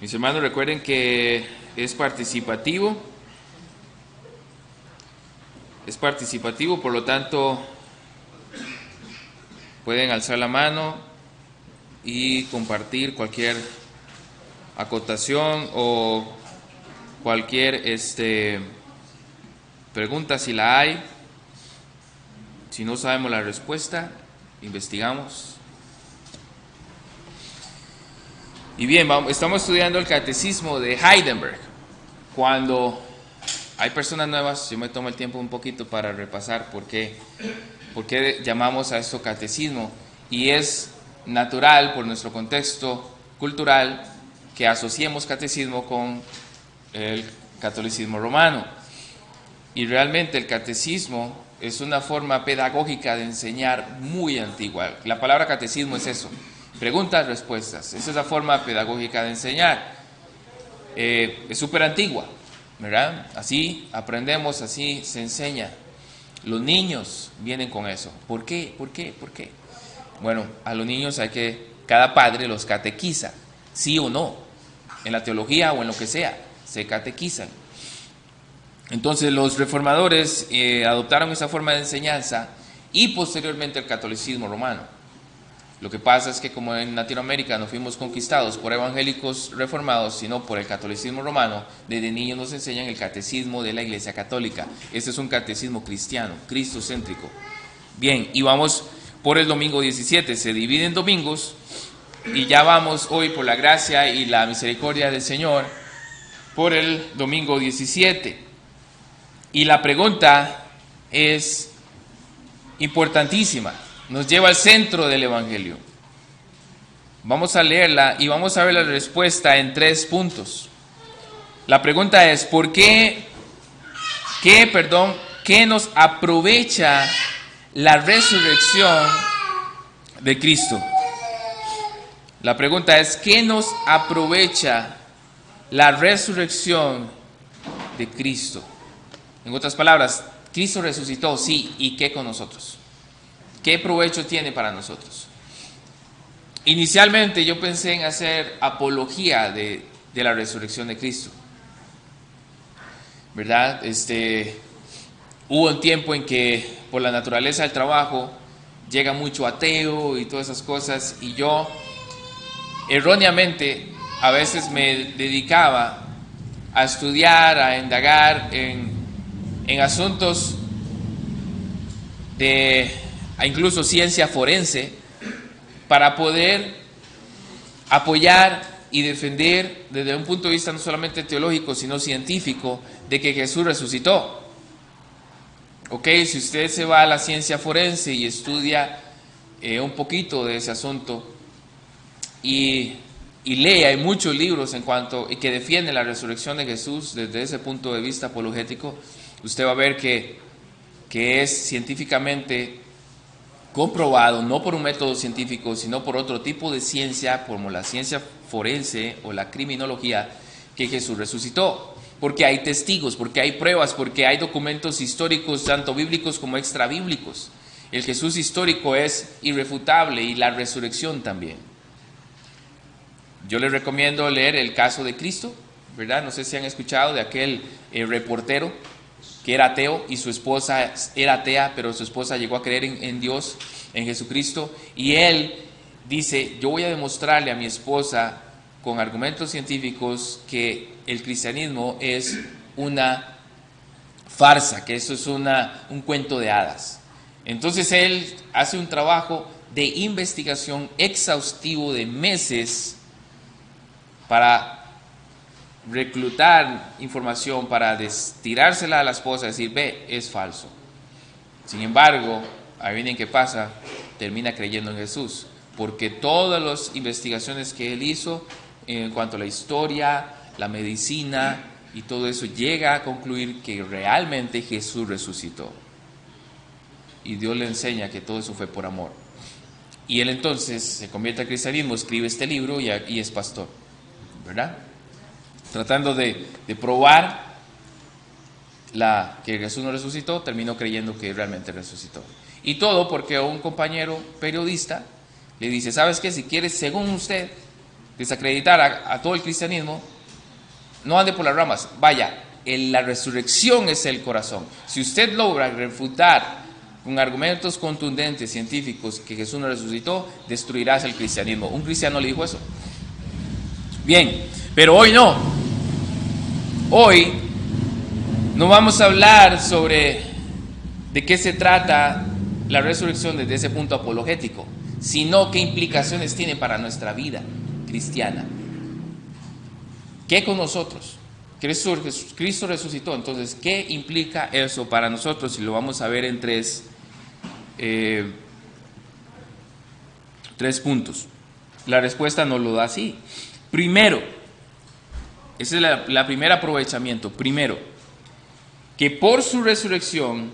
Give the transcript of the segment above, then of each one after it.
Mis hermanos, recuerden que es participativo. Por lo tanto, pueden alzar la mano y compartir cualquier acotación o cualquier pregunta si la hay. Si no sabemos la respuesta, investigamos. Y bien, estamos estudiando el catecismo de Heidelberg. Cuando hay personas nuevas, yo me tomo el tiempo un poquito para repasar por qué llamamos a esto catecismo. Y es natural, por nuestro contexto cultural, que asociemos catecismo con el catolicismo romano. Y realmente el catecismo es una forma pedagógica de enseñar muy antigua. La palabra catecismo es eso: preguntas, respuestas. Esa es la forma pedagógica de enseñar. Es súper antigua, ¿verdad? Así aprendemos, así se enseña. Los niños vienen con eso. ¿Por qué? Bueno, a los niños cada padre los catequiza, sí o no, en la teología o en lo que sea, se catequizan. Entonces los reformadores adoptaron esa forma de enseñanza y posteriormente el catolicismo romano. Lo que pasa es que como en Latinoamérica no fuimos conquistados por evangélicos reformados, sino por el catolicismo romano, desde niños nos enseñan el catecismo de la Iglesia Católica. Este es un catecismo cristiano, cristocéntrico. Bien, y vamos por el domingo 17, se divide en domingos, y ya vamos hoy por la gracia y la misericordia del Señor por el domingo 17. Y la pregunta es importantísima. Nos lleva al centro del Evangelio. Vamos a leerla y vamos a ver la respuesta en 3 puntos. La pregunta es: ¿por qué nos aprovecha la resurrección de Cristo? La pregunta es: ¿qué nos aprovecha la resurrección de Cristo? En otras palabras, Cristo resucitó, sí, ¿y qué con nosotros? ¿Qué provecho tiene para nosotros? Inicialmente yo pensé en hacer apología de la resurrección de Cristo, ¿verdad? Hubo un tiempo en que por la naturaleza del trabajo llega mucho ateo y todas esas cosas, y yo erróneamente a veces me dedicaba a estudiar, a indagar en asuntos a incluso ciencia forense, para poder apoyar y defender desde un punto de vista no solamente teológico sino científico de que Jesús resucitó. Ok, si usted se va a la ciencia forense y estudia un poquito de ese asunto y lee, hay muchos libros que defienden la resurrección de Jesús desde ese punto de vista apologético, usted va a ver que es científicamente comprobado, no por un método científico, sino por otro tipo de ciencia, como la ciencia forense o la criminología, que Jesús resucitó. Porque hay testigos, porque hay pruebas, porque hay documentos históricos, tanto bíblicos como extrabíblicos. El Jesús histórico es irrefutable y la resurrección también. Yo les recomiendo leer el caso de Cristo, ¿verdad? No sé si han escuchado de aquel reportero que era ateo y su esposa era atea, pero su esposa llegó a creer en Dios, en Jesucristo, y él dice: yo voy a demostrarle a mi esposa con argumentos científicos que el cristianismo es una farsa, que eso es un cuento de hadas. Entonces él hace un trabajo de investigación exhaustivo de meses para reclutar información, para tirársela a la esposa y decir: ve, es falso. Sin embargo, ahí vienen qué pasa, termina creyendo en Jesús, porque todas las investigaciones que él hizo en cuanto a la historia, la medicina y todo eso, llega a concluir que realmente Jesús resucitó. Y Dios le enseña que todo eso fue por amor. Y él entonces se convierte al cristianismo, escribe este libro y es pastor, ¿verdad? Tratando de probar que Jesús no resucitó, terminó creyendo que realmente resucitó. Y todo porque un compañero periodista le dice: ¿sabes qué? Si quieres, según usted, desacreditar a todo el cristianismo, no ande por las ramas. Vaya, la resurrección es el corazón. Si usted logra refutar con argumentos contundentes, científicos, que Jesús no resucitó, destruirás el cristianismo. Un cristiano le dijo eso. Bien, pero hoy no. Hoy no vamos a hablar sobre de qué se trata la resurrección desde ese punto apologético, sino qué implicaciones tiene para nuestra vida cristiana. ¿Qué con nosotros? Cristo resucitó, entonces, ¿qué implica eso para nosotros? Y lo vamos a ver en tres puntos. La respuesta nos lo da así. Primero, ese es la primer aprovechamiento. Primero, que por su resurrección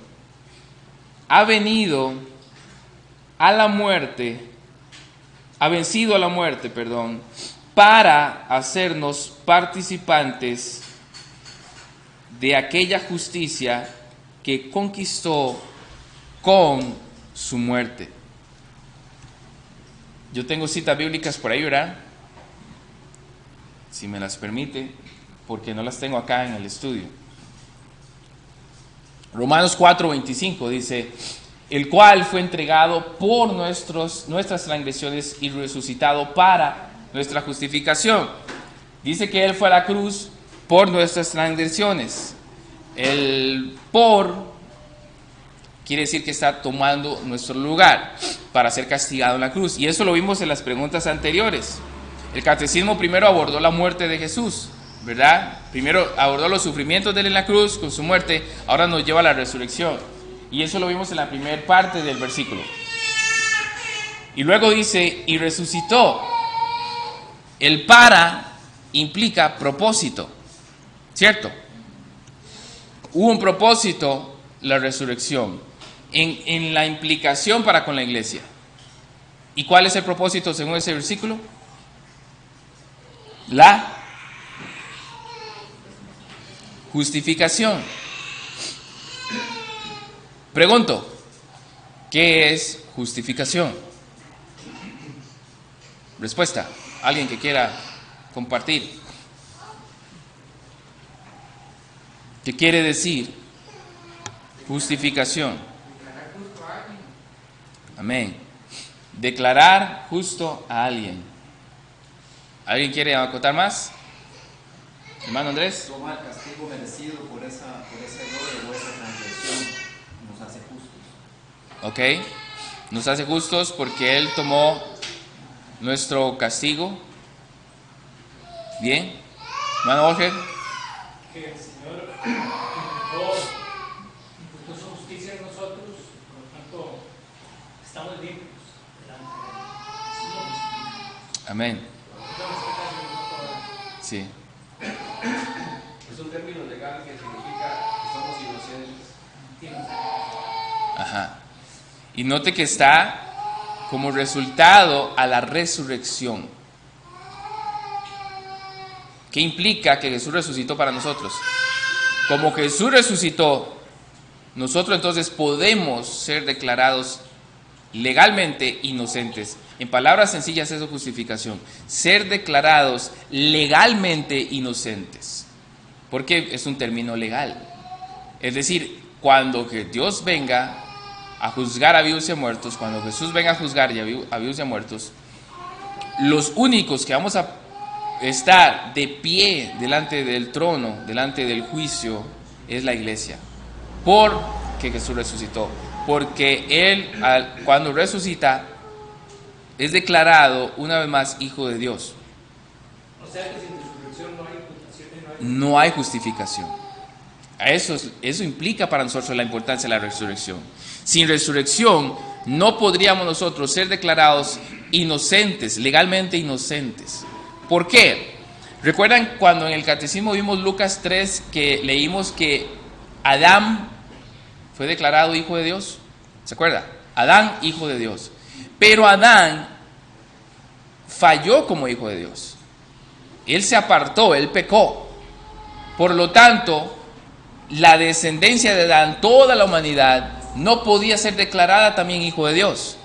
ha venido a la muerte, ha vencido a la muerte, para hacernos participantes de aquella justicia que conquistó con su muerte. Yo tengo citas bíblicas por ahí, ¿verdad? Si me las permite, porque no las tengo acá en el estudio. Romanos 4:25 dice: el cual fue entregado por nuestras transgresiones y resucitado para nuestra justificación. Dice que Él fue a la cruz por nuestras transgresiones. El por quiere decir que está tomando nuestro lugar para ser castigado en la cruz. Y eso lo vimos en las preguntas anteriores. El catecismo primero abordó la muerte de Jesús, ¿verdad? Primero abordó los sufrimientos de Él en la cruz con su muerte, ahora nos lleva a la resurrección. Y eso lo vimos en la primera parte del versículo. Y luego dice, y resucitó. El para implica propósito, ¿cierto? Hubo un propósito, la resurrección, en la implicación para con la iglesia. ¿Y cuál es el propósito según ese versículo? La justificación. Pregunto, ¿qué es justificación? Respuesta, alguien que quiera compartir. ¿Qué quiere decir justificación? Amén. Declarar justo a alguien. ¿Alguien quiere acotar más? Hermano Andrés. Toma el castigo merecido por ese error o esa transgresión, nos hace justos. Ok, nos hace justos porque Él tomó nuestro castigo. Bien. Hermano Jorge. Que el Señor imputó su justicia en nosotros, por lo tanto estamos limpios delante de Él. Amén. Sí. Es un término legal que significa que somos inocentes. Ajá. Y note que está como resultado a la resurrección. ¿Qué implica que Jesús resucitó para nosotros? Como Jesús resucitó, nosotros entonces podemos ser declarados legalmente inocentes. En palabras sencillas, eso es justificación. Ser declarados legalmente inocentes. Porque es un término legal. Es decir, cuando que Dios venga a juzgar a vivos y a muertos, cuando Jesús venga a juzgar a vivos y a muertos, los únicos que vamos a estar de pie delante del trono, delante del juicio, es la iglesia. Porque Jesús resucitó. Porque Él, cuando resucita, es declarado una vez más Hijo de Dios. O sea que sin resurrección no hay imputación y No hay justificación. Eso implica para nosotros la importancia de la resurrección. Sin resurrección no podríamos nosotros ser declarados inocentes, legalmente inocentes. ¿Por qué? ¿Recuerdan cuando en el catecismo vimos Lucas 3 que leímos que Adán fue declarado hijo de Dios? ¿Se acuerda? Adán, hijo de Dios. Pero Adán falló como hijo de Dios. Él se apartó, él pecó. Por lo tanto, la descendencia de Adán, toda la humanidad, no podía ser declarada también hijo de Dios.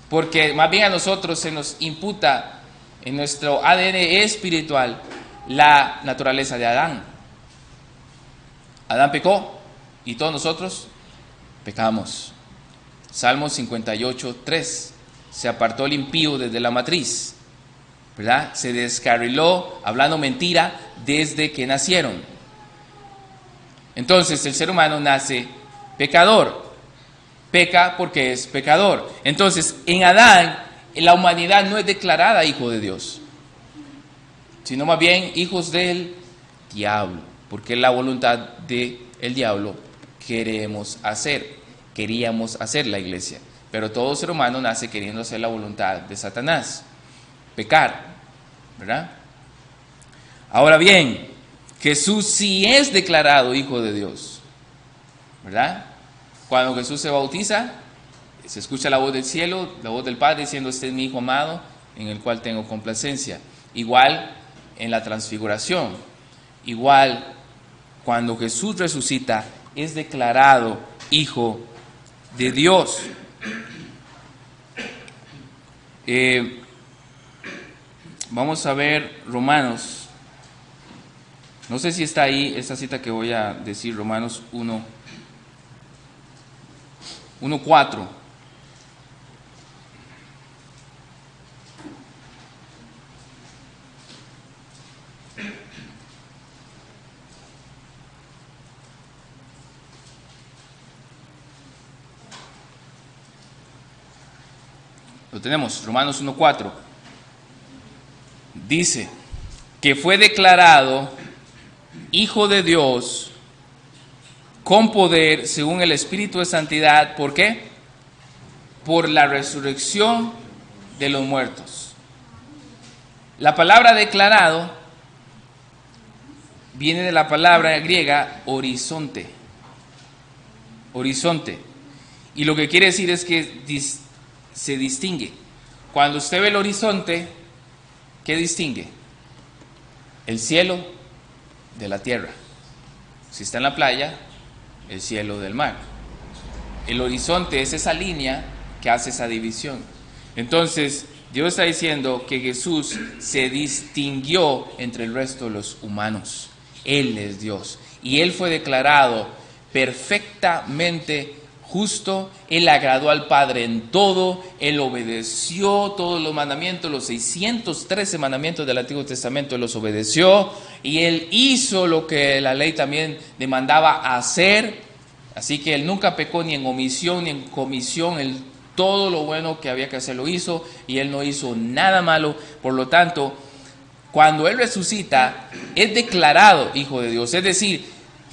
Porque más bien a nosotros se nos imputa en nuestro ADN espiritual, la naturaleza de Adán. Adán pecó y todos nosotros pecamos. Salmo 58:3. Se apartó el impío desde la matriz, ¿verdad? Se descarriló hablando mentira desde que nacieron. Entonces el ser humano nace pecador. Peca porque es pecador. Entonces en Adán la humanidad no es declarada hijo de Dios, sino más bien hijos del diablo, porque es la voluntad del diablo queríamos hacer la iglesia. Pero todo ser humano nace queriendo hacer la voluntad de Satanás, pecar, ¿verdad? Ahora bien, Jesús sí es declarado hijo de Dios, ¿verdad? Cuando Jesús se bautiza, se escucha la voz del cielo, la voz del Padre diciendo: este es mi Hijo amado, en el cual tengo complacencia. Igual en la transfiguración, igual cuando Jesús resucita, es declarado hijo de Dios. Vamos a ver Romanos. No sé si está ahí esta cita que voy a decir, Romanos 1:4. Lo tenemos, Romanos 1:4. Dice que fue declarado hijo de Dios con poder según el Espíritu de Santidad. ¿Por qué? Por la resurrección de los muertos. La palabra declarado viene de la palabra griega horizonte. Horizonte. Y lo que quiere decir es que se distingue. Cuando usted ve el horizonte, ¿qué distingue? El cielo de la tierra. Si está en la playa, el cielo del mar. El horizonte es esa línea que hace esa división. Entonces, Dios está diciendo que Jesús se distinguió entre el resto de los humanos. Él es Dios. Y Él fue declarado perfectamente justo. Él agradó al Padre en todo. Él obedeció todos los mandamientos, los 613 mandamientos del Antiguo Testamento, Él los obedeció. Y Él hizo lo que la ley también demandaba hacer. Así que Él nunca pecó ni en omisión ni en comisión. Él todo lo bueno que había que hacer lo hizo, y Él no hizo nada malo. Por lo tanto, cuando Él resucita, es declarado hijo de Dios. Es decir,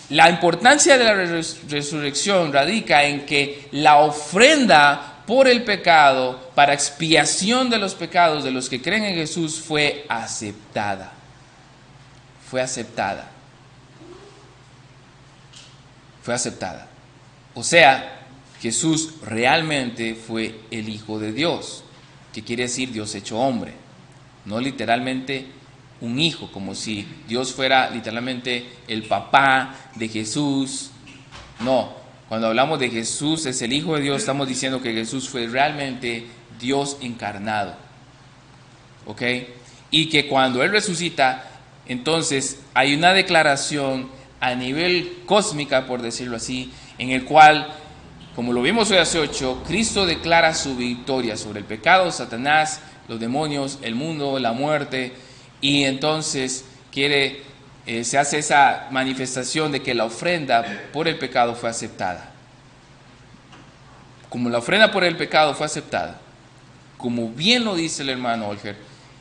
la importancia de la resurrección radica en que la ofrenda por el pecado, para expiación de los pecados de los que creen en Jesús, fue aceptada. Fue aceptada. Fue aceptada. O sea, Jesús realmente fue el Hijo de Dios, que quiere decir Dios hecho hombre, no literalmente un hijo, como si Dios fuera literalmente el papá de Jesús. No, cuando hablamos de Jesús es el Hijo de Dios, estamos diciendo que Jesús fue realmente Dios encarnado, ¿ok? Y que cuando Él resucita, entonces hay una declaración a nivel cósmica, por decirlo así, en el cual, como lo vimos hoy hace 8, Cristo declara su victoria sobre el pecado, Satanás, los demonios, el mundo, la muerte. Y entonces se hace esa manifestación de que la ofrenda por el pecado fue aceptada. Como la ofrenda por el pecado fue aceptada, como bien lo dice el hermano Olger,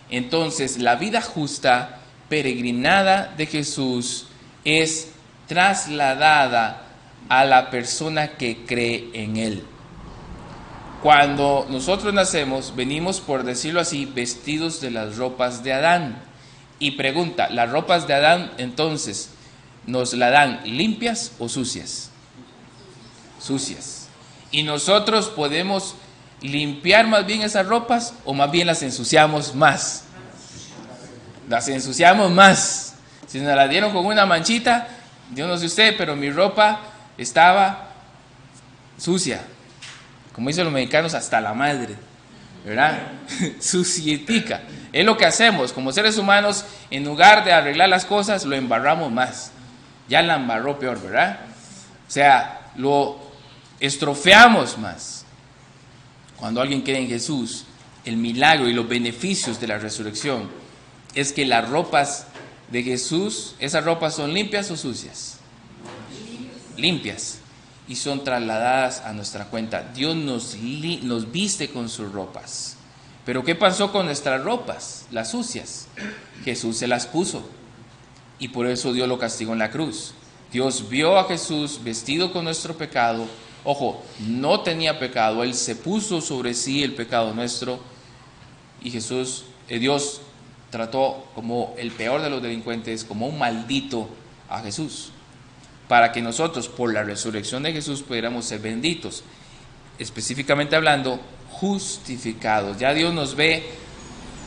entonces la vida justa, peregrinada de Jesús, es trasladada a la persona que cree en Él. Cuando nosotros nacemos, venimos, por decirlo así, vestidos de las ropas de Adán. Y pregunta, ¿las ropas de Adán entonces nos la dan limpias o sucias? Sucias. ¿Y nosotros podemos limpiar más bien esas ropas o más bien las ensuciamos más? Las ensuciamos más. Si nos las dieron con una manchita, yo no sé usted, pero mi ropa estaba sucia. Como dicen los mexicanos, hasta la madre, ¿verdad? Sucietica. Es lo que hacemos como seres humanos, en lugar de arreglar las cosas, lo embarramos más. Ya la embarró peor, ¿verdad? O sea, lo estropeamos más. Cuando alguien cree en Jesús, el milagro y los beneficios de la resurrección es que las ropas de Jesús, ¿esas ropas son limpias o sucias? Limpias. Y son trasladadas a nuestra cuenta. Dios nos viste con sus ropas. Pero ¿qué pasó con nuestras ropas, las sucias? Jesús se las puso. Y por eso Dios lo castigó en la cruz. Dios vio a Jesús vestido con nuestro pecado. Ojo, no tenía pecado. Él se puso sobre sí el pecado nuestro. Y Dios trató como el peor de los delincuentes, como un maldito a Jesús. Para que nosotros, por la resurrección de Jesús, pudiéramos ser benditos. Específicamente hablando, justificados. Ya Dios nos ve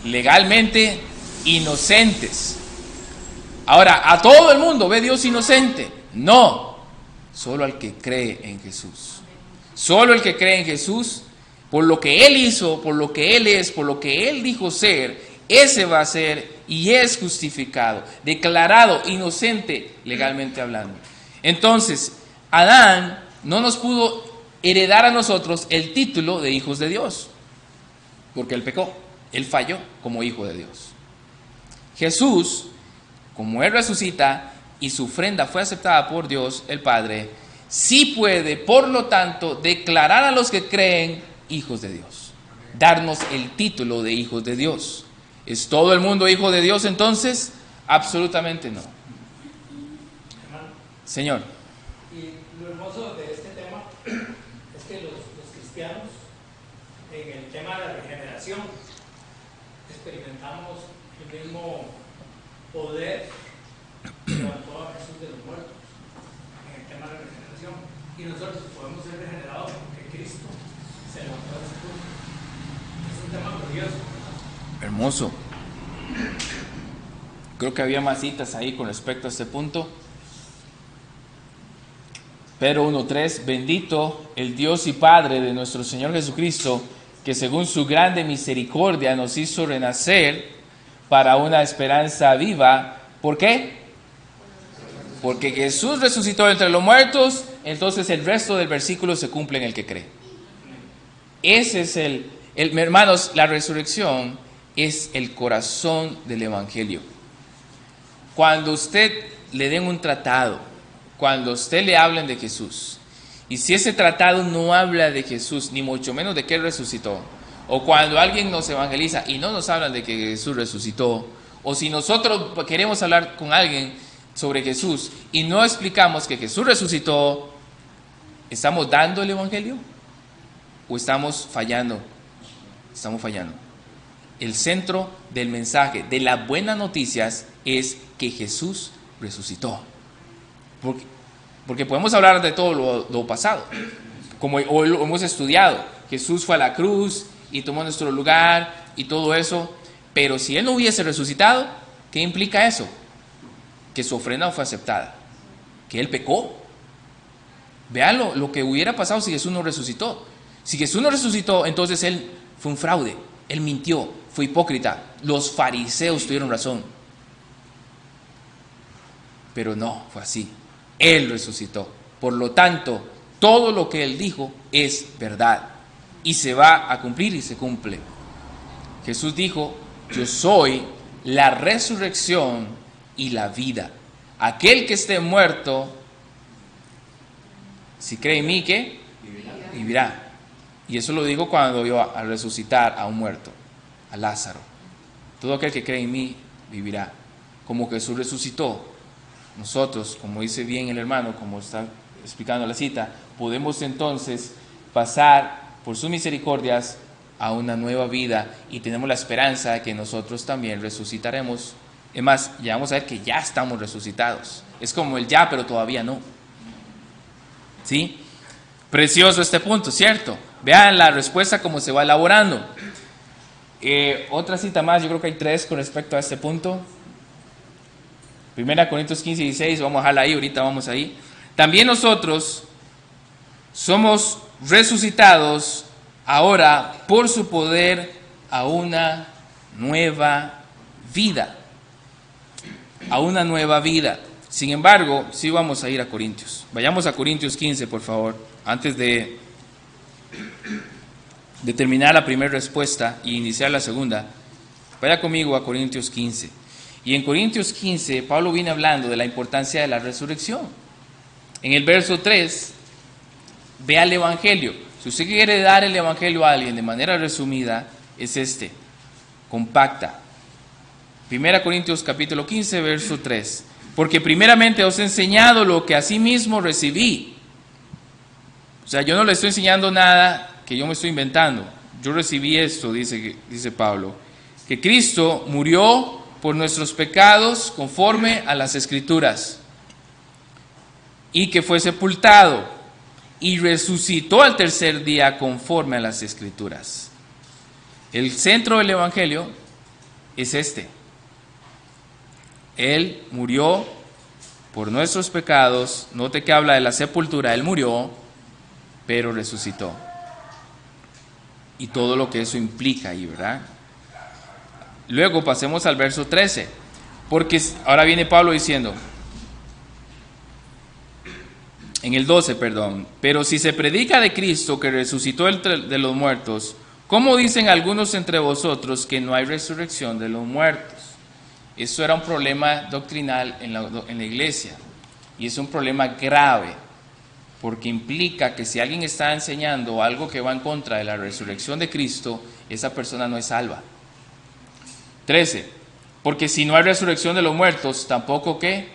legalmente inocentes. Ahora, ¿a todo el mundo ve Dios inocente? No, solo al que cree en Jesús. Solo el que cree en Jesús, por lo que Él hizo, por lo que Él es, por lo que Él dijo ser, ese va a ser y es justificado, declarado inocente legalmente hablando. Entonces, Adán no nos pudo heredar a nosotros el título de hijos de Dios, porque él pecó, él falló como hijo de Dios. Jesús, como Él resucita y su ofrenda fue aceptada por Dios el Padre, sí puede, por lo tanto, declarar a los que creen hijos de Dios, darnos el título de hijos de Dios. ¿Es todo el mundo hijo de Dios entonces? Absolutamente no. Señor. Y lo hermoso de este tema es que los cristianos, en el tema de la regeneración, experimentamos el mismo poder que levantó a Jesús de los muertos en el tema de la regeneración. Y nosotros podemos ser regenerados porque Cristo se levantó de ese punto. Es un tema glorioso. Hermoso. Creo que había más citas ahí con respecto a este punto. Pedro 1:3, bendito el Dios y Padre de nuestro Señor Jesucristo, que según su grande misericordia nos hizo renacer para una esperanza viva. ¿Por qué? Porque Jesús resucitó entre los muertos, entonces el resto del versículo se cumple en el que cree. Ese es hermanos, la resurrección es el corazón del Evangelio. Cuando usted le den un tratado, cuando usted le hablen de Jesús, y si ese tratado no habla de Jesús, ni mucho menos de que Él resucitó, o cuando alguien nos evangeliza y no nos hablan de que Jesús resucitó, o si nosotros queremos hablar con alguien sobre Jesús y no explicamos que Jesús resucitó, ¿estamos dando el Evangelio? ¿O estamos fallando? Estamos fallando. El centro del mensaje de las buenas noticias es que Jesús resucitó. Porque podemos hablar de todo lo pasado, como hoy lo hemos estudiado. Jesús fue a la cruz y tomó nuestro lugar y todo eso, pero si Él no hubiese resucitado, ¿qué implica eso? Que su ofrenda no fue aceptada, que Él pecó. Vean lo que hubiera pasado si Jesús no resucitó. Si Jesús no resucitó, entonces Él fue un fraude, Él mintió, fue hipócrita. Los fariseos tuvieron razón, pero no fue así. Él resucitó. Por lo tanto, todo lo que Él dijo es verdad y se va a cumplir y se cumple. Jesús dijo: yo soy la resurrección y la vida. Aquel que esté muerto, si cree en mí, ¿qué? Vivirá. Y eso lo digo cuando vio a resucitar a un muerto, a Lázaro. Todo aquel que cree en mí vivirá. Como Jesús resucitó, nosotros, como dice bien el hermano, como está explicando la cita, podemos entonces pasar por sus misericordias a una nueva vida y tenemos la esperanza de que nosotros también resucitaremos. Es más, ya vamos a ver que ya estamos resucitados. Es como el ya, pero todavía no. ¿Sí? Precioso este punto, ¿cierto? Vean la respuesta cómo se va elaborando. Otra cita más, yo creo que hay 3 con respecto a este punto. 1 Corintios 15:16, vamos a dejarla ahí, ahorita vamos ahí. También nosotros somos resucitados ahora por su poder a una nueva vida. A una nueva vida. Sin embargo, sí vamos a ir a Corintios. Vayamos a Corintios 15, por favor, antes de terminar la primera respuesta y iniciar la segunda. Vaya conmigo a Corintios 15. Y en Corintios 15, Pablo viene hablando de la importancia de la resurrección. En el verso 3, vea el Evangelio. Si usted quiere dar el Evangelio a alguien de manera resumida, es compacta. 1 Corintios capítulo 15, verso 3. Porque primeramente os he enseñado lo que asimismo recibí. O sea, yo no le estoy enseñando nada que yo me estoy inventando. Yo recibí esto, dice Pablo, que Cristo murió por nuestros pecados conforme a las Escrituras, y que fue sepultado y resucitó al tercer día conforme a las Escrituras. El centro del Evangelio es Él murió por nuestros pecados. Note que habla de la sepultura. Él murió, pero resucitó. Y todo lo que eso implica ahí, ¿verdad? Luego pasemos al verso 13. Porque ahora viene Pablo diciendo, en el 12, perdón. Pero si se predica de Cristo que resucitó de los muertos, ¿cómo dicen algunos entre vosotros que no hay resurrección de los muertos? Eso era un problema doctrinal en la iglesia. Y es un problema grave, porque implica que si alguien está enseñando algo que va en contra de la resurrección de Cristo, esa persona no es salva. 13. Porque si no hay resurrección de los muertos, tampoco ¿qué?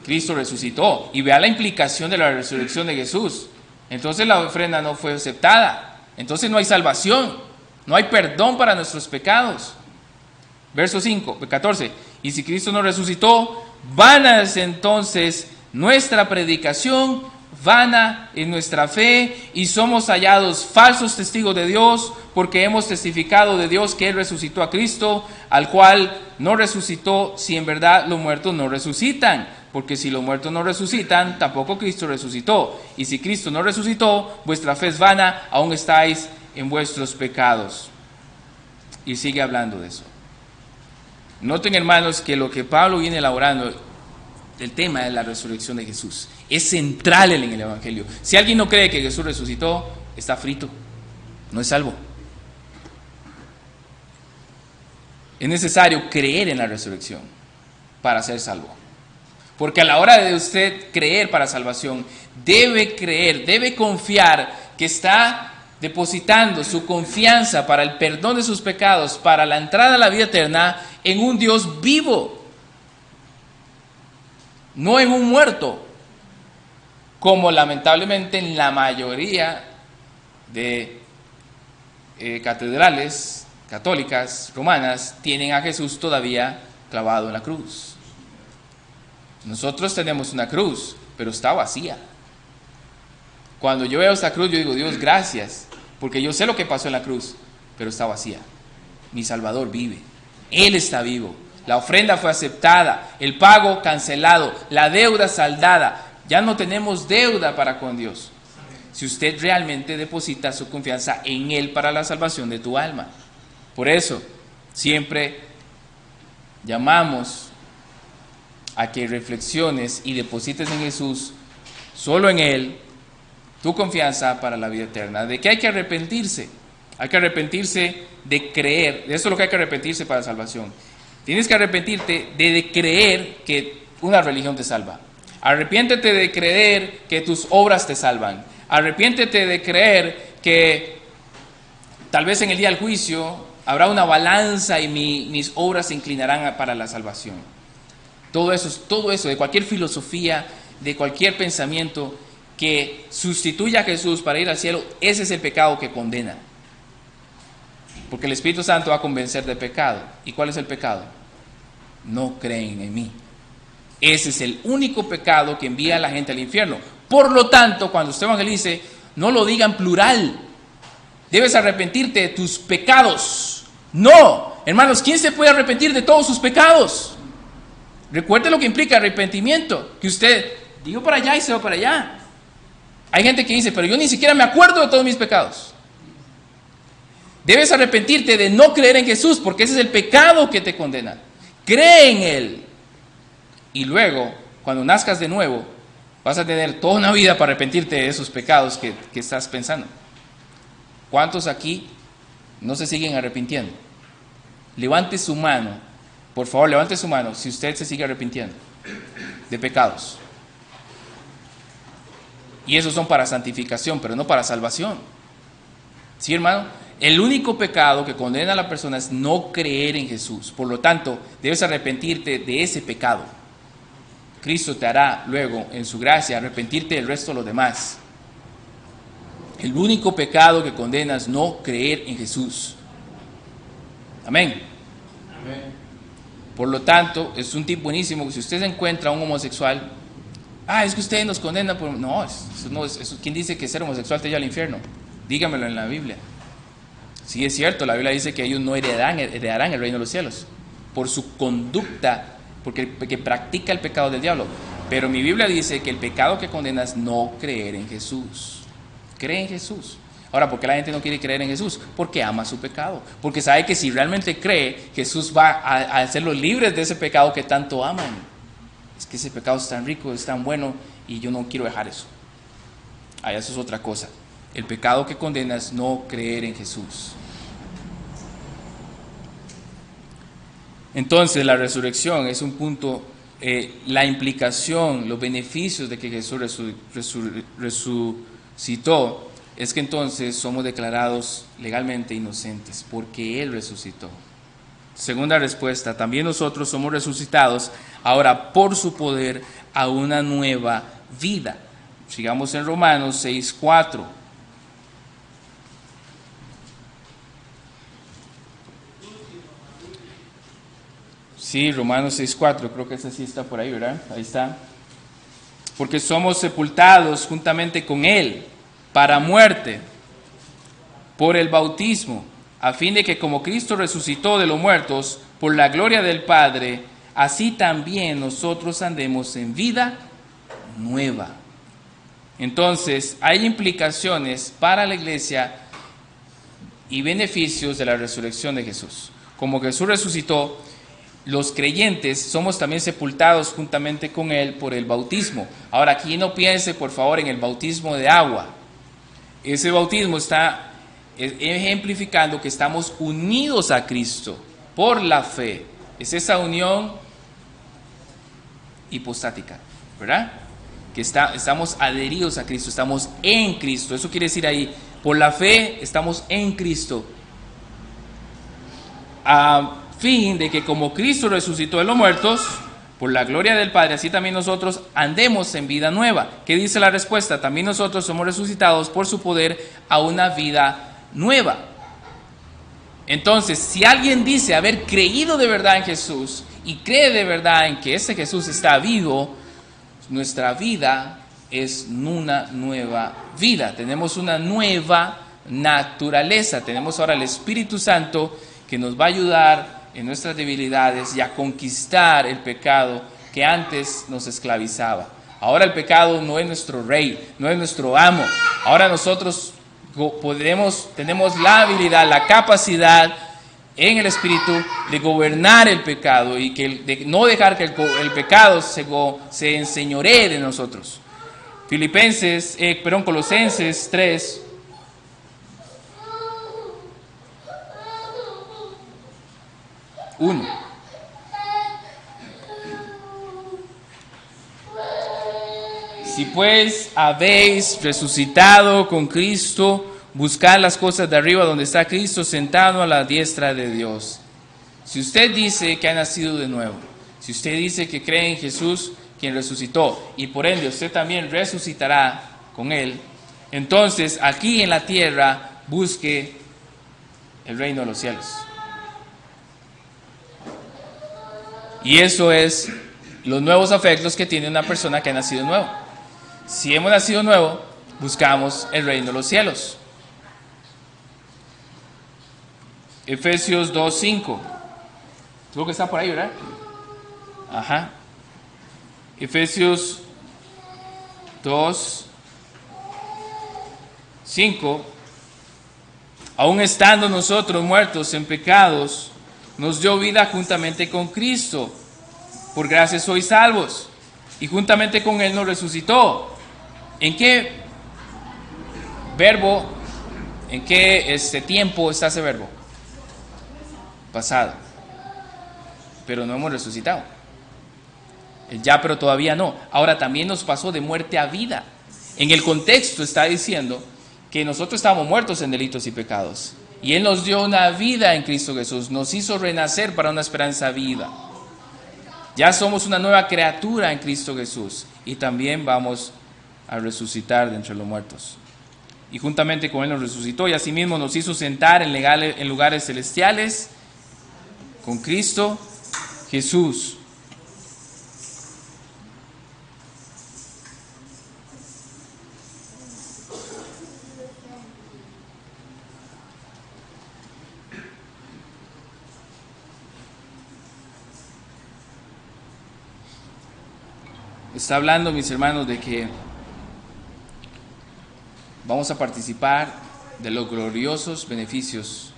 Cristo resucitó. Y vea la implicación de la resurrección de Jesús. Entonces la ofrenda no fue aceptada. Entonces no hay salvación. No hay perdón para nuestros pecados. Verso 14. Y si Cristo no resucitó, vana es entonces nuestra predicación, vana es nuestra fe, y somos hallados falsos testigos de Dios, porque hemos testificado de Dios que Él resucitó a Cristo, al cual no resucitó, si en verdad los muertos no resucitan. Porque si los muertos no resucitan, tampoco Cristo resucitó. Y si Cristo no resucitó, vuestra fe es vana, aún estáis en vuestros pecados. Y sigue hablando de eso. Noten, hermanos, que lo que Pablo viene elaborando, el tema de la resurrección de Jesús, es central en el Evangelio. Si alguien no cree que Jesús resucitó, está frito, no es salvo. Es necesario creer en la resurrección para ser salvo. Porque a la hora de usted creer para salvación, debe confiar que está depositando su confianza para el perdón de sus pecados, para la entrada a la vida eterna, en un Dios vivo, no en un muerto, como lamentablemente en la mayoría de catedrales católicas romanas tienen a Jesús todavía clavado en la cruz. Nosotros tenemos una cruz, pero está vacía. Cuando yo veo esta cruz, yo digo, Dios, gracias, porque yo sé lo que pasó en la cruz, pero está vacía. Mi Salvador vive, Él está vivo, la ofrenda fue aceptada, el pago cancelado, la deuda saldada. Ya no tenemos deuda para con Dios, si usted realmente deposita su confianza en Él para la salvación de tu alma. Por eso, siempre llamamos a que reflexiones y deposites en Jesús, solo en Él, tu confianza para la vida eterna. ¿De qué hay que arrepentirse? Hay que arrepentirse de creer. De eso es lo que hay que arrepentirse para la salvación. Tienes que arrepentirte de creer que una religión te salva. Arrepiéntete de creer que tus obras te salvan. Arrepiéntete de creer que tal vez en el día del juicio habrá una balanza y mis obras se inclinarán para la salvación. Todo eso, de cualquier filosofía, de cualquier pensamiento que sustituya a Jesús para ir al cielo, ese es el pecado que condena. Porque el Espíritu Santo va a convencer de pecado. ¿Y cuál es el pecado? No creen en mí. Ese es el único pecado que envía a la gente al infierno. Por lo tanto, cuando usted evangelice, no lo diga en plural. Debes arrepentirte de tus pecados. No, hermanos, ¿quién se puede arrepentir de todos sus pecados? Recuerde lo que implica arrepentimiento, que usted digo para allá y se va para allá. Hay gente que dice, pero yo ni siquiera me acuerdo de todos mis pecados. Debes arrepentirte de no creer en Jesús, porque ese es el pecado que te condena. Cree en Él. Y luego, cuando nazcas de nuevo, vas a tener toda una vida para arrepentirte de esos pecados que estás pensando. ¿Cuántos aquí no se siguen arrepintiendo? Levante su mano, por favor, levante su mano si usted se sigue arrepintiendo de pecados. Y esos son para santificación, pero no para salvación. ¿Sí, hermano? El único pecado que condena a la persona es no creer en Jesús. Por lo tanto, debes arrepentirte de ese pecado. Cristo te hará luego, en su gracia, arrepentirte del resto de los demás. El único pecado que condena es no creer en Jesús. Amén. Amén. Por lo tanto, es un tip buenísimo. Si usted se encuentra a un homosexual, es que usted nos condena por... No, ¿quién dice que ser homosexual te lleva al infierno? Dígamelo en la Biblia. Sí, es cierto, la Biblia dice que ellos no heredarán el reino de los cielos por su conducta, porque practica el pecado del diablo. Pero mi Biblia dice que el pecado que condena es no creer en Jesús. Cree en Jesús. Ahora, ¿por qué la gente no quiere creer en Jesús? Porque ama su pecado. Porque sabe que si realmente cree, Jesús va a hacerlos libres de ese pecado que tanto aman. Es que ese pecado es tan rico, es tan bueno, y yo no quiero dejar eso. Eso es otra cosa. El pecado que condena es no creer en Jesús. Entonces, la resurrección es un punto, la implicación, los beneficios de que Jesús resucitó, es que entonces somos declarados legalmente inocentes, porque Él resucitó. Segunda respuesta, también nosotros somos resucitados ahora por su poder a una nueva vida. Sigamos en Romanos 6:4. Sí, Romanos 6:4, creo que ese sí está por ahí, ¿verdad? Ahí está. Porque somos sepultados juntamente con Él para muerte por el bautismo, a fin de que como Cristo resucitó de los muertos por la gloria del Padre, así también nosotros andemos en vida nueva. Entonces, hay implicaciones para la iglesia y beneficios de la resurrección de Jesús. Como Jesús resucitó, los creyentes somos también sepultados juntamente con Él por el bautismo. Ahora, aquí no piense, por favor, en el bautismo de agua. Ese bautismo está ejemplificando que estamos unidos a Cristo por la fe. Es esa unión hipostática, ¿verdad? Que estamos adheridos a Cristo, estamos en Cristo. Eso quiere decir ahí, por la fe estamos en Cristo. A fin de que como Cristo resucitó de los muertos, por la gloria del Padre, así también nosotros andemos en vida nueva. ¿Qué dice la respuesta? También nosotros somos resucitados por su poder a una vida nueva. Entonces, si alguien dice haber creído de verdad en Jesús y cree de verdad en que ese Jesús está vivo, nuestra vida es una nueva vida. Tenemos una nueva naturaleza. Tenemos ahora el Espíritu Santo que nos va a ayudar en nuestras debilidades y a conquistar el pecado que antes nos esclavizaba. Ahora el pecado no es nuestro rey, no es nuestro amo. Ahora nosotros tenemos la habilidad, la capacidad en el Espíritu de gobernar el pecado y de no dejar que el pecado se enseñoree de nosotros. Colosenses 3. Si pues habéis resucitado con Cristo, buscad las cosas de arriba donde está Cristo sentado a la diestra de Dios. Si usted dice que ha nacido de nuevo, si usted dice que cree en Jesús, quien resucitó, y por ende usted también resucitará con Él, entonces aquí en la tierra busque el reino de los cielos. Y eso es los nuevos afectos que tiene una persona que ha nacido nuevo. Si hemos nacido nuevo, buscamos el reino de los cielos. Efesios 2:5. Creo que está por ahí, ¿verdad? Ajá. Efesios 2:5. aun estando nosotros muertos en pecados, nos dio vida juntamente con Cristo. Por gracia sois salvos. Y juntamente con Él nos resucitó. ¿En qué verbo, en qué tiempo está ese verbo? Pasado. Pero no hemos resucitado. Ya, pero todavía no. Ahora también nos pasó de muerte a vida. En el contexto está diciendo que nosotros estábamos muertos en delitos y pecados. Y Él nos dio una vida en Cristo Jesús. Nos hizo renacer para una esperanza viva. Ya somos una nueva criatura en Cristo Jesús. Y también vamos a resucitar de entre los muertos. Y juntamente con Él nos resucitó. Y asimismo nos hizo sentar en lugares celestiales con Cristo Jesús. Está hablando, mis hermanos, de que vamos a participar de los gloriosos beneficios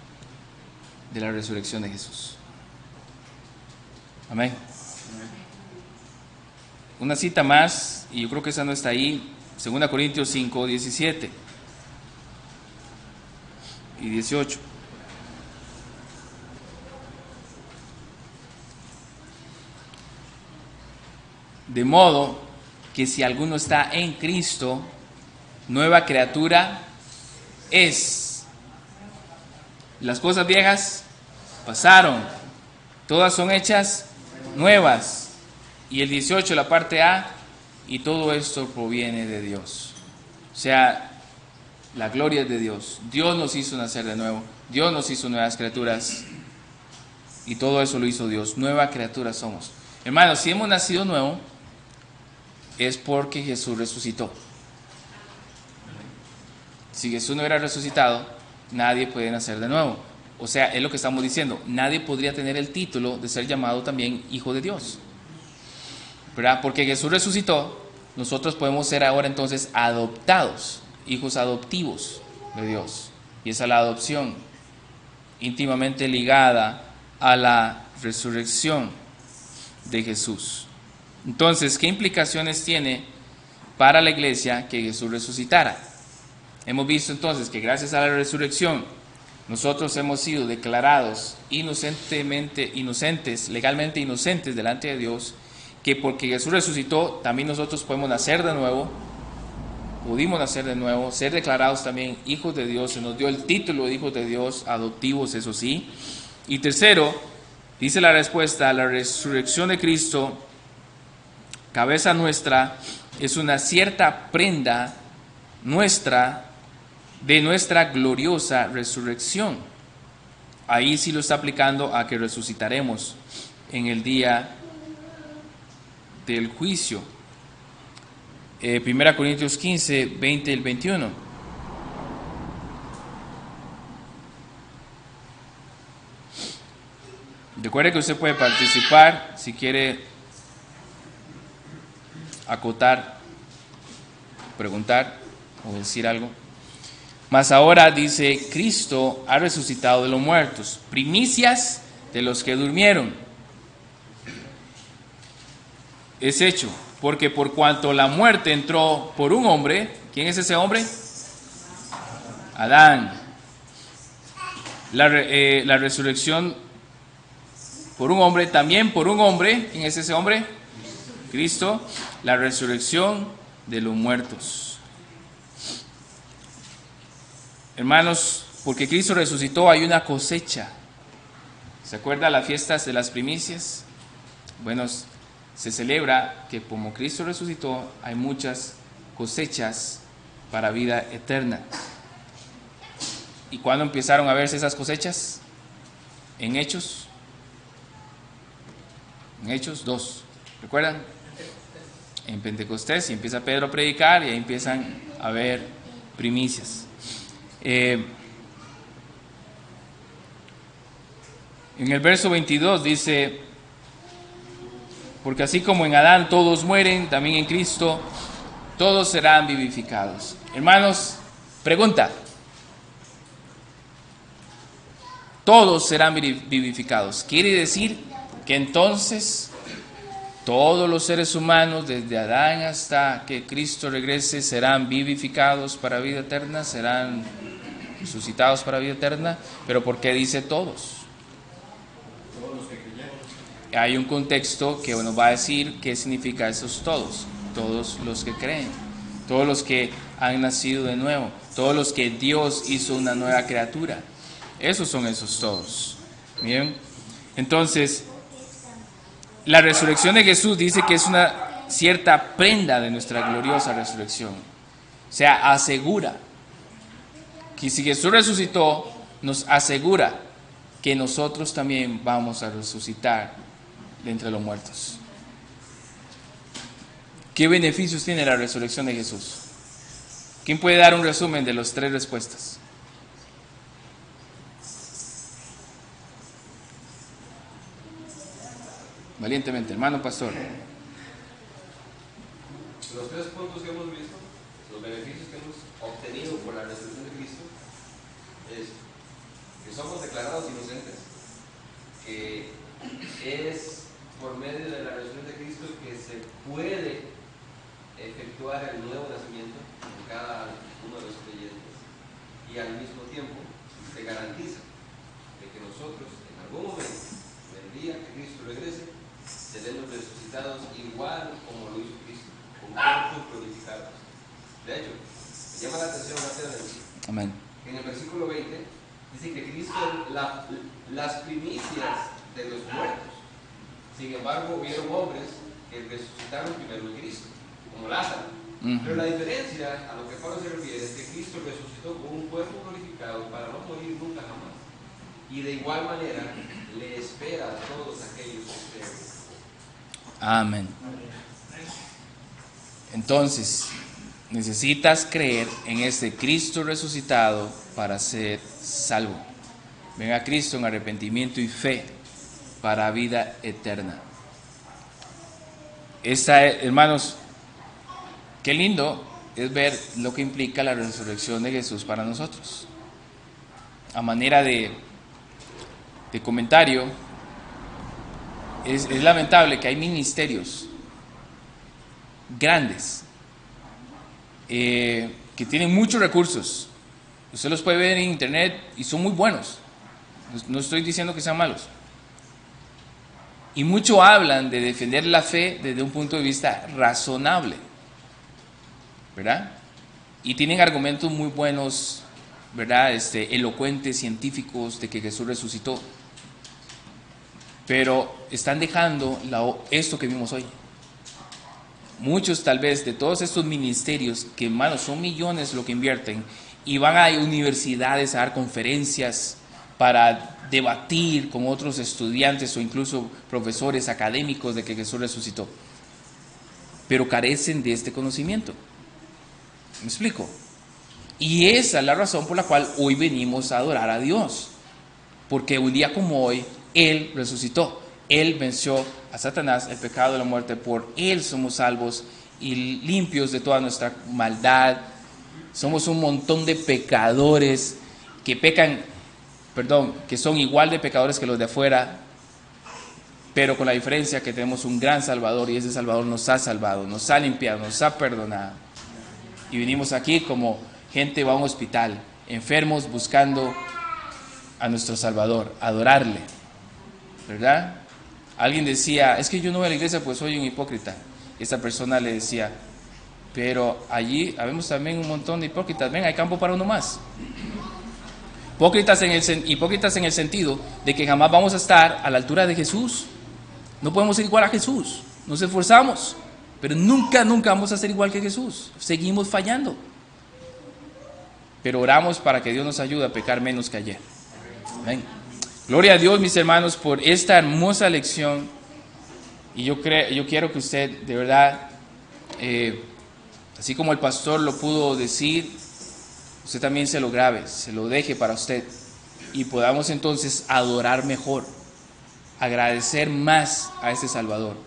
de la resurrección de Jesús. Amén. Una cita más, y yo creo que esa no está ahí, 2 Corintios 5, 17 y 18. De modo que si alguno está en Cristo, nueva criatura es. Las cosas viejas pasaron, todas son hechas nuevas. Y el 18, la parte A, y todo esto proviene de Dios. O sea, la gloria es de Dios. Dios nos hizo nacer de nuevo, Dios nos hizo nuevas criaturas, y todo eso lo hizo Dios. Nueva criatura somos. Hermanos, si hemos nacido nuevo, es porque Jesús resucitó. Si Jesús no hubiera resucitado, nadie puede nacer de nuevo. O sea, es lo que estamos diciendo. Nadie podría tener el título de ser llamado también hijo de Dios, ¿verdad? Porque Jesús resucitó, nosotros podemos ser ahora entonces adoptados, hijos adoptivos de Dios. Y esa es la adopción, íntimamente ligada a la resurrección de Jesús. Entonces, ¿qué implicaciones tiene para la iglesia que Jesús resucitara? Hemos visto entonces que gracias a la resurrección nosotros hemos sido declarados legalmente inocentes delante de Dios, que porque Jesús resucitó también nosotros podemos nacer de nuevo, pudimos nacer de nuevo, ser declarados también hijos de Dios. Se nos dio el título de hijos de Dios, adoptivos, eso sí. Y tercero, dice la respuesta, la resurrección de Cristo, cabeza nuestra, es una cierta prenda nuestra de nuestra gloriosa resurrección. Ahí sí lo está aplicando a que resucitaremos en el día del juicio. 1 Corintios 15, 20 y 21. Recuerde que usted puede participar si quiere acotar, preguntar o decir algo. Mas ahora dice, Cristo ha resucitado de los muertos, primicias de los que durmieron. Es hecho, porque por cuanto la muerte entró por un hombre, ¿quién es ese hombre? Adán. La resurrección por un hombre, también por un hombre, ¿quién es ese hombre? Cristo. La resurrección de los muertos. Hermanos, porque Cristo resucitó hay una cosecha. ¿Se acuerda las fiestas de las primicias? Bueno, se celebra que como Cristo resucitó hay muchas cosechas para vida eterna. ¿Y cuándo empezaron a verse esas cosechas? En Hechos 2, ¿recuerdan? En Pentecostés, y empieza Pedro a predicar y ahí empiezan a ver primicias. En el verso 22 dice, porque así como en Adán todos mueren, también en Cristo todos serán vivificados. Hermanos, pregunta, todos serán vivificados. Quiere decir que entonces todos los seres humanos, desde Adán hasta que Cristo regrese, serán vivificados para vida eterna, serán resucitados para vida eterna. Pero ¿por qué dice todos? Todos los que creyeron. Hay un contexto que nos va a decir qué significa esos todos. Todos los que creen, todos los que han nacido de nuevo, todos los que Dios hizo una nueva criatura. Esos son esos todos. Bien, entonces la resurrección de Jesús dice que es una cierta prenda de nuestra gloriosa resurrección. O sea, asegura que si Jesús resucitó, nos asegura que nosotros también vamos a resucitar de entre los muertos. ¿Qué beneficios tiene la resurrección de Jesús? ¿Quién puede dar un resumen de las 3 respuestas? Valientemente, hermano pastor. Los 3 puntos que hemos visto, los beneficios que hemos obtenido por la resurrección de Cristo, es que somos declarados inocentes, que es por medio de la resurrección de Cristo que se puede efectuar el nuevo nacimiento en cada uno de los creyentes, y al mismo tiempo se garantiza de que nosotros en algún momento, en el día que Cristo regrese, seremos resucitados igual como lo hizo Cristo, con cuerpos glorificados. De hecho, me llama la atención rápidamente. Amén. En el versículo 20 dice que Cristo las primicias de los muertos. Sin embargo, hubieron hombres que resucitaron primero en Cristo, como Lázaro. Pero la diferencia a lo que Pablo se refiere es que Cristo resucitó con un cuerpo glorificado para no morir nunca jamás. Y de igual manera le espera a todos aquellos que creen. Amén. Entonces, necesitas creer en este Cristo resucitado para ser salvo. Ven a Cristo en arrepentimiento y fe para vida eterna. Hermanos, qué lindo es ver lo que implica la resurrección de Jesús para nosotros. A manera de comentario, es lamentable que hay ministerios grandes que tienen muchos recursos. Usted los puede ver en internet y son muy buenos. No estoy diciendo que sean malos. Y mucho hablan de defender la fe desde un punto de vista razonable, ¿verdad? Y tienen argumentos muy buenos, ¿verdad? Elocuentes, científicos, de que Jesús resucitó. Pero están dejando esto que vimos hoy. Muchos tal vez de todos estos ministerios, que hermanos son millones lo que invierten, y van a universidades a dar conferencias para debatir con otros estudiantes o incluso profesores académicos de que Jesús resucitó. Pero carecen de este conocimiento. ¿Me explico? Y esa es la razón por la cual hoy venimos a adorar a Dios. Porque un día como hoy, Él resucitó. Él venció a Satanás, el pecado de la muerte. Por Él somos salvos y limpios de toda nuestra maldad. Somos un montón de pecadores que que son igual de pecadores que los de afuera, pero con la diferencia que tenemos un gran Salvador, y ese Salvador nos ha salvado, nos ha limpiado, nos ha perdonado. Y venimos aquí como gente va a un hospital, enfermos buscando a nuestro Salvador, adorarle, ¿verdad? Alguien decía, es que yo no voy a la iglesia pues soy un hipócrita. Esta persona le decía, pero allí habemos también un montón de hipócritas. Ven, hay campo para uno más. Hipócritas en el sentido de que jamás vamos a estar a la altura de Jesús. No podemos ser igual a Jesús. Nos esforzamos, pero nunca vamos a ser igual que Jesús. Seguimos fallando. Pero oramos para que Dios nos ayude a pecar menos que ayer. Amén. Gloria a Dios, mis hermanos, por esta hermosa lección. Y yo quiero que usted, de verdad, así como el pastor lo pudo decir, usted también se lo grabe, se lo deje para usted. Y podamos entonces adorar mejor, agradecer más a este Salvador.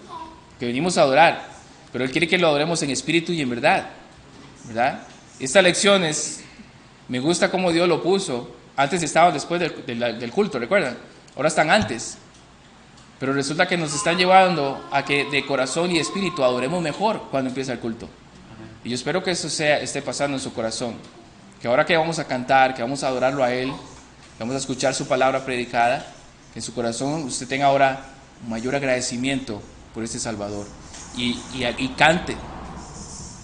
Que venimos a adorar, pero Él quiere que lo adoremos en espíritu y en verdad, ¿verdad? Estas lecciones, me gusta cómo Dios lo puso, Antes estaban después del culto, ¿recuerdan? Ahora están antes. Pero resulta que nos están llevando a que de corazón y espíritu adoremos mejor cuando empieza el culto. Y yo espero que eso esté pasando en su corazón. Que ahora que vamos a cantar, que vamos a adorarlo a Él, que vamos a escuchar su palabra predicada, que en su corazón usted tenga ahora un mayor agradecimiento por este Salvador. Y cante.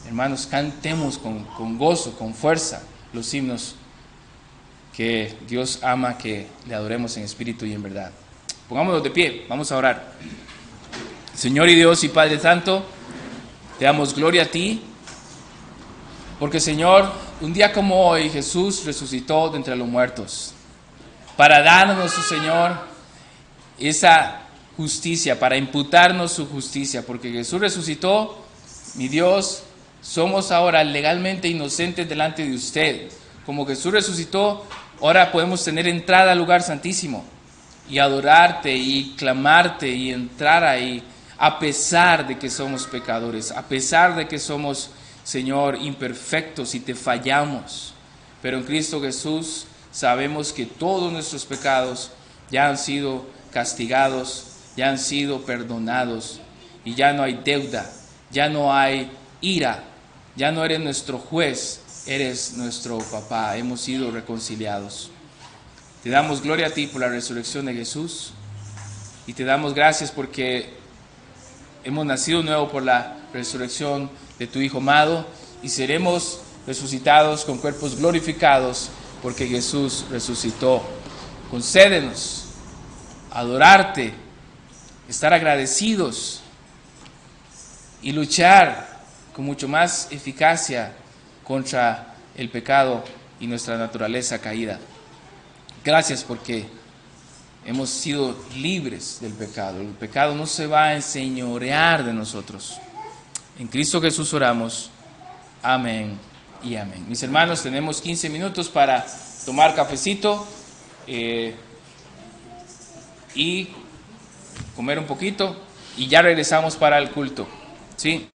Hermanos, cantemos con gozo, con fuerza los himnos que Dios ama que le adoremos en espíritu y en verdad. Pongámonos de pie, vamos a orar. Señor y Dios y Padre Santo, te damos gloria a ti, porque Señor, un día como hoy Jesús resucitó de entre los muertos, para darnos, Señor, esa justicia, para imputarnos su justicia, porque Jesús resucitó, mi Dios, somos ahora legalmente inocentes delante de usted. Como Jesús resucitó, ahora podemos tener entrada al lugar santísimo y adorarte y clamarte y entrar ahí, a pesar de que somos pecadores, a pesar de que somos, Señor, imperfectos y te fallamos. Pero en Cristo Jesús sabemos que todos nuestros pecados ya han sido castigados, ya han sido perdonados y ya no hay deuda, ya no hay ira, ya no eres nuestro juez, eres nuestro papá, hemos sido reconciliados. Te damos gloria a ti por la resurrección de Jesús y te damos gracias porque hemos nacido nuevo por la resurrección de tu Hijo amado y seremos resucitados con cuerpos glorificados porque Jesús resucitó. Concédenos adorarte, estar agradecidos y luchar con mucho más eficacia contra el pecado y nuestra naturaleza caída. Gracias porque hemos sido libres del pecado. El pecado no se va a enseñorear de nosotros. En Cristo Jesús oramos. Amén y amén. Mis hermanos, tenemos 15 minutos para tomar cafecito y comer un poquito y ya regresamos para el culto. ¿Sí?